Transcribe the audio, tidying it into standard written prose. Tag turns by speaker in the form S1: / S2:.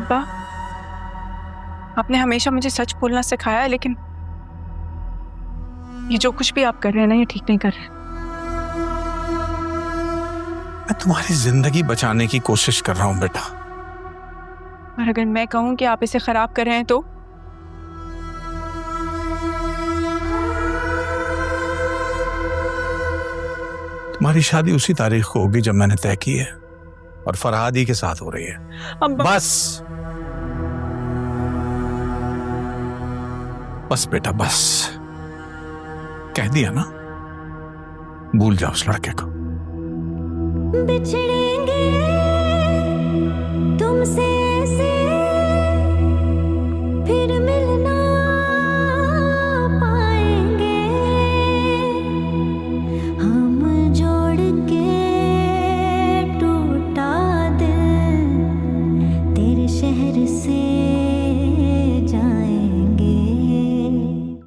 S1: अब्बा, आपने हमेशा मुझे सच बोलना सिखाया है, लेकिन ये जो कुछ भी आप कर रहे हैं ना, ये ठीक नहीं कर रहे।
S2: मैं तुम्हारी जिंदगी बचाने की कोशिश कर रहा हूं बेटा।
S1: और अगर मैं कहूं कि आप इसे खराब कर रहे हैं तो?
S2: तुम्हारी शादी उसी तारीख को होगी जब मैंने तय की है, और फरहाद ही के साथ हो रही है। बस बस बेटा, बस कह दिया ना, भूल जाओ उस लड़के को।
S3: बिछड़ेंगे तुमसे ऐसे, फिर मिल ना पाएंगे, हम जोड़ के टूटा दिल तेरे शहर से